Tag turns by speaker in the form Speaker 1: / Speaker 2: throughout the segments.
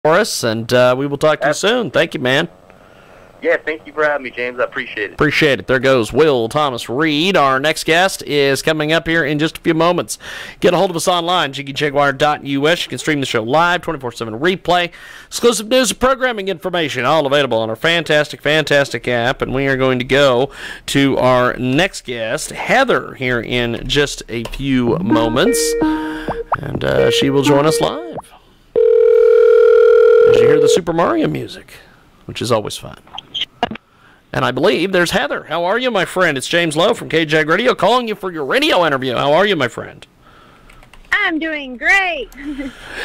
Speaker 1: for us, and we will talk to you soon. Thank you, man.
Speaker 2: Yeah, thank you for having me, James. I appreciate it.
Speaker 1: Appreciate it. There goes Will Thomas Reed. Our next guest is coming up here in just a few moments. Get a hold of us online, jiggyjaguar.us. You can stream the show live, 24/7 replay, exclusive news and programming information, all available on our fantastic, fantastic app. And we are going to go to our next guest, Heather, here in just a few moments. And she will join us live as you hear the Super Mario music, which is always fun. And I believe there's Heather. How are you, my friend? It's James Lowe from KJAG Radio calling you for your radio interview. How are you, my friend?
Speaker 3: I'm doing great.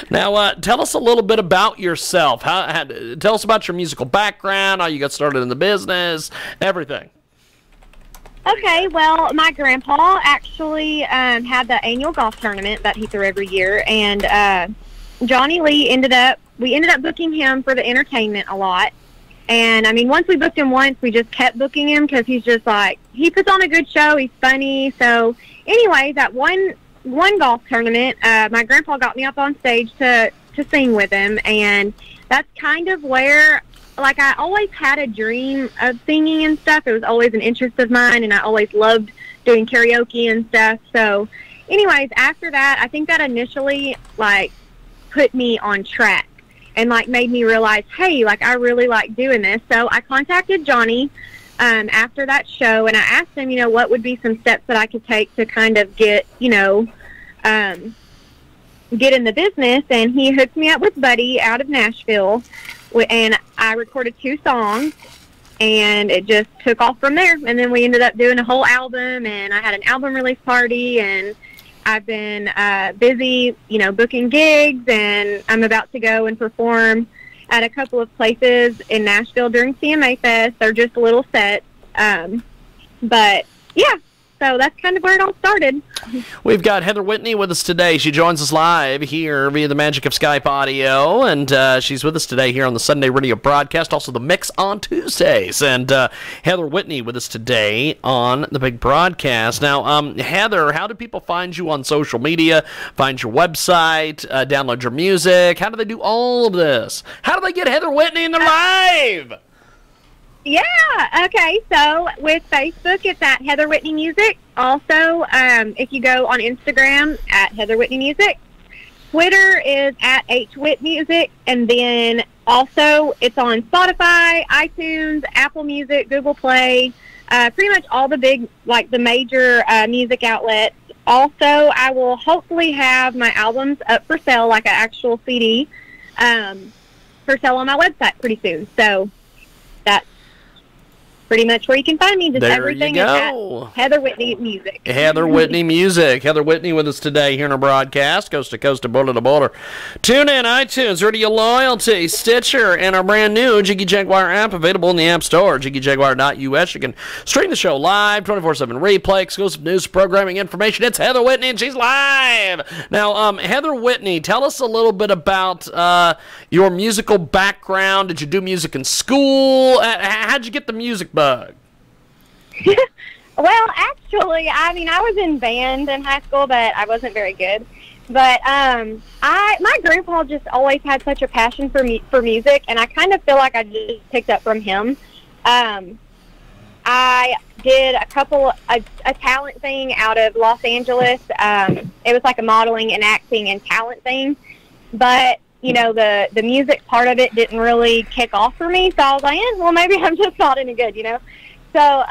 Speaker 1: Now, tell us a little bit about yourself. Tell us about your musical background, how you got started in the business, everything.
Speaker 3: Okay, well, my grandpa actually had the annual golf tournament that he threw every year, and Johnny Lee we ended up booking him for the entertainment a lot. And, I mean, once we booked him once, we just kept booking him because he's just like, he puts on a good show, he's funny. So, anyway, that one golf tournament, my grandpa got me up on stage to sing with him. And that's kind of where, like, I always had a dream of singing and stuff. It was always an interest of mine, and I always loved doing karaoke and stuff. So, anyways, after that, I think that initially, like, put me on track. And, like, made me realize, hey, like, I really like doing this. So I contacted Johnny after that show, and I asked him, you know, what would be some steps that I could take to kind of get, you know, get in the business. And he hooked me up with Buddy out of Nashville, and I recorded 2 songs, and it just took off from there. And then we ended up doing a whole album, and I had an album release party, and I've been busy, you know, booking gigs, and I'm about to go and perform at a couple of places in Nashville during CMA Fest. They're just little sets. But, yeah, so that's kind of where it all started.
Speaker 1: We've got Heather Whitney with us today. She joins us live here via the magic of Skype audio, and she's with us today here on the Sunday radio broadcast, also the mix on Tuesdays. And Heather Whitney with us today on the big broadcast. Now, Heather, how do people find you on social media, find your website, download your music? How do they do all of this? How do they get Heather Whitney in their live?
Speaker 3: Yeah, okay, so with Facebook, it's at Heather Whitney Music. Also, if you go on Instagram, at Heather Whitney Music. Twitter is at HWhit Music, and then also it's on Spotify, iTunes, Apple Music, Google Play, pretty much all the big, like the major music outlets. Also, I will hopefully have my albums up for sale, like an actual CD, for sale on my website pretty soon. So that's pretty much where you can find me. Just
Speaker 1: there
Speaker 3: everything
Speaker 1: you
Speaker 3: is
Speaker 1: go.
Speaker 3: at Heather Whitney Music.
Speaker 1: Heather Whitney Music. Heather Whitney with us today here in our broadcast, coast to coast and border to border. Tune in, iTunes, Radio Loyalty, Stitcher, and our brand new Jiggy Jaguar app available in the App Store, jiggyjaguar.us. You can stream the show live, 24/7 replay, exclusive news, programming information. It's Heather Whitney, and she's live. Now, Heather Whitney, tell us a little bit about your musical background. Did you do music in school? How'd you get the music bug?
Speaker 3: Well, actually, I mean, I was in band in high school, but I wasn't very good. But my grandpa just always had such a passion for music, and I kind of feel like I just picked up from him. I did a talent thing out of Los Angeles. It was like a modeling and acting and talent thing, but you know, the music part of it didn't really kick off for me. So I was like, well, maybe I'm just not any good, you know. So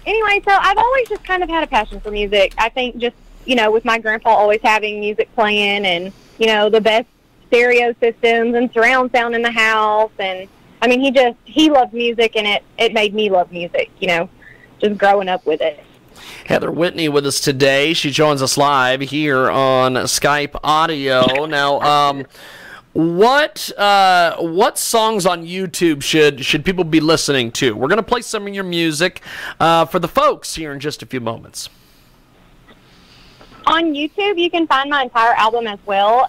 Speaker 3: anyway, so I've always just kind of had a passion for music. I think just, you know, with my grandpa always having music playing and, you know, the best stereo systems and surround sound in the house. And, I mean, he loved music, and it made me love music, you know, just growing up with it.
Speaker 1: Heather Whitney with us today. She joins us live here on Skype audio. Now, what songs on YouTube should people be listening to? We're going to play some of your music for the folks here in just a few moments.
Speaker 3: On YouTube, you can find my entire album as well.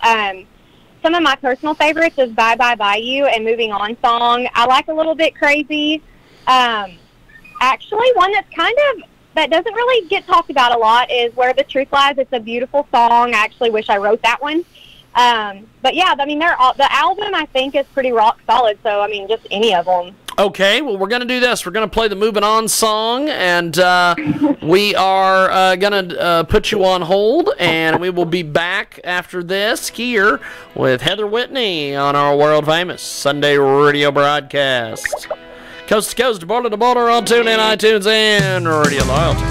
Speaker 3: Some of my personal favorites is Bye Bye Bye You and Moving On Song. I like A Little Bit Crazy. Actually, one that doesn't really get talked about a lot is Where the Truth Lies. It's a beautiful song. I actually wish I wrote that one. But yeah, I mean, the album I think is pretty rock solid. So I mean, just any of them.
Speaker 1: Okay, well, we're going to do this. We're going to play the Moving On song, and we are going to put you on hold, and we will be back after this here with Heather Whitney on our world-famous Sunday radio broadcast. Coast to coast, border to border on TuneIn, iTunes, and Radio Loyalty.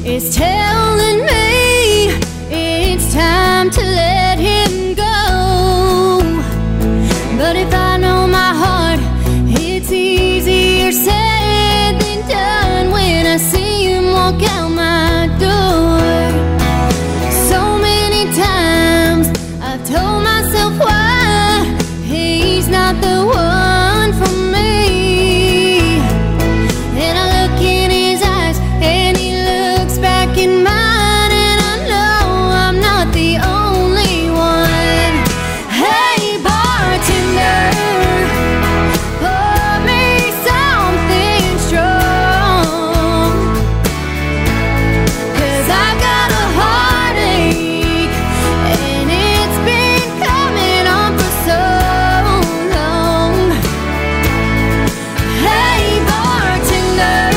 Speaker 4: Is telling me it's time to let him go. But if I know my heart, it's easier said than done when I see him walk out my door. So many times I've told myself why he's not the one for me. And I look in his eyes and he back in mine, and I know I'm not the only one. Hey, bartender, pour me something strong, 'cause I've got a heartache, and it's been coming on for so long. Hey, bartender,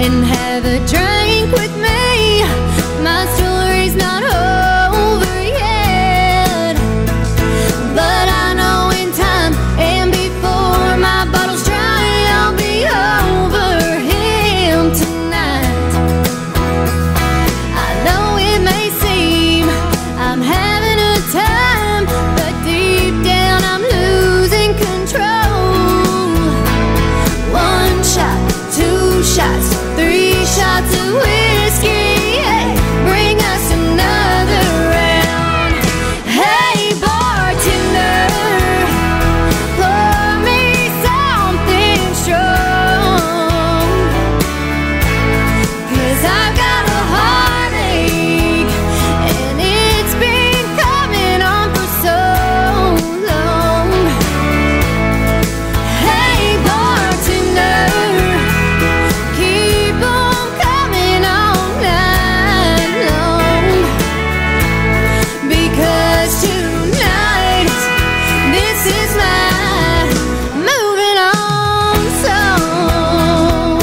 Speaker 4: and have a drink with me. My story's not over yet, but I know in time and before my bottle's dry, I'll be over him tonight. I know it may seem I'm having a time, but deep down I'm losing control. One shot, two shots, 3 shots of whiskey, hey, bring us another round. Hey, bartender, pour me something strong, 'cause I've got a heartache, and it's been coming on for so long. Hey, bartender, keep on coming all night long, because tonight this is my moving on song.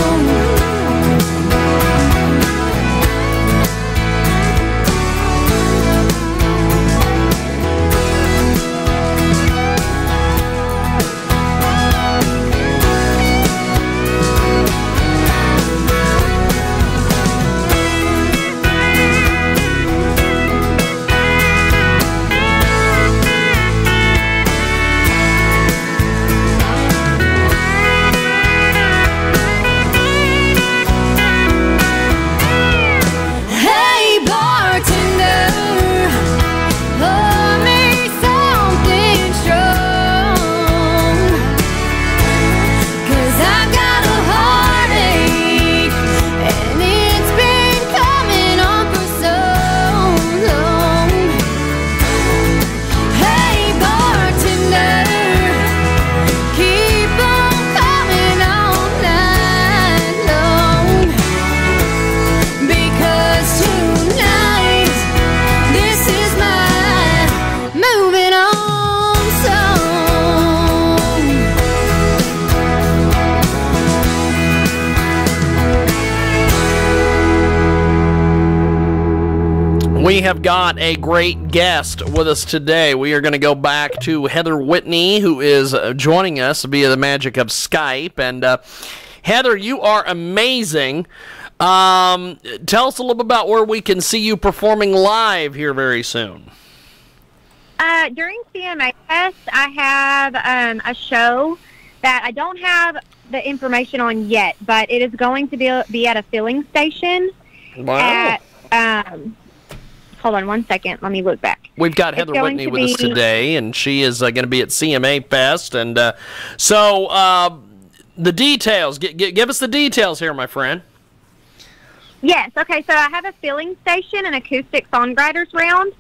Speaker 4: Hey, bartender, pour me something strong, 'cause I've got a heartache, and it's been coming on for so long. Hey, bartender, keep on coming all night long, because tonight this is my moving on song.
Speaker 1: We have got a great guest with us today. We are going to go back to Heather Whitney, who is joining us via the magic of Skype. And Heather, you are amazing. Tell us a little bit about where we can see you performing live here very soon.
Speaker 3: During CMA Fest, I have a show that I don't have the information on yet, but it is going to be at a filling station.
Speaker 1: Wow.
Speaker 3: Hold on one second. Let me look back.
Speaker 1: We've got Heather Whitney with us today, and she is going to be at CMA Fest. And so the details. Give us the details here, my friend.
Speaker 3: Yes. Okay. So I have a filling station and acoustic songwriters round.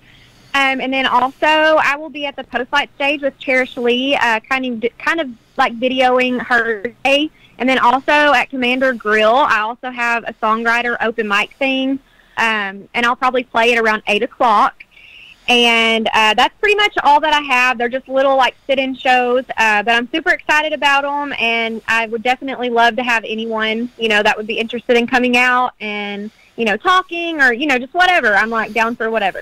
Speaker 3: And then also I will be at the post-light stage with Cherish Lee, kind of like videoing her day. And then also at Commander Grill, I also have a songwriter open mic thing. And I'll probably play it around 8 o'clock. And that's pretty much all that I have. They're just little like sit-in shows, but I'm super excited about them. And I would definitely love to have anyone, that would be interested in coming out and, talking or, just whatever. I'm like down for whatever.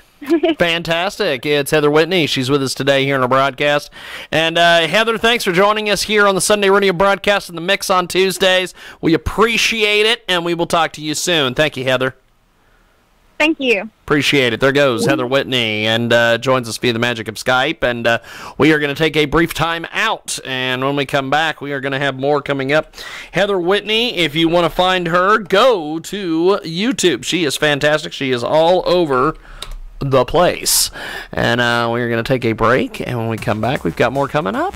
Speaker 1: Fantastic. It's Heather Whitney. She's with us today here on our broadcast. And Heather, thanks for joining us here on the Sunday Radio broadcast in the Mix on Tuesdays. We appreciate it, and we will talk to you soon. Thank you, Heather.
Speaker 3: Thank you.
Speaker 1: Appreciate it. There goes Heather Whitney, and joins us via the magic of Skype. And we are going to take a brief time out. And when we come back, we are going to have more coming up. Heather Whitney, if you want to find her, go to YouTube. She is fantastic. She is all over the place. And we are going to take a break. And when we come back, we've got more coming up.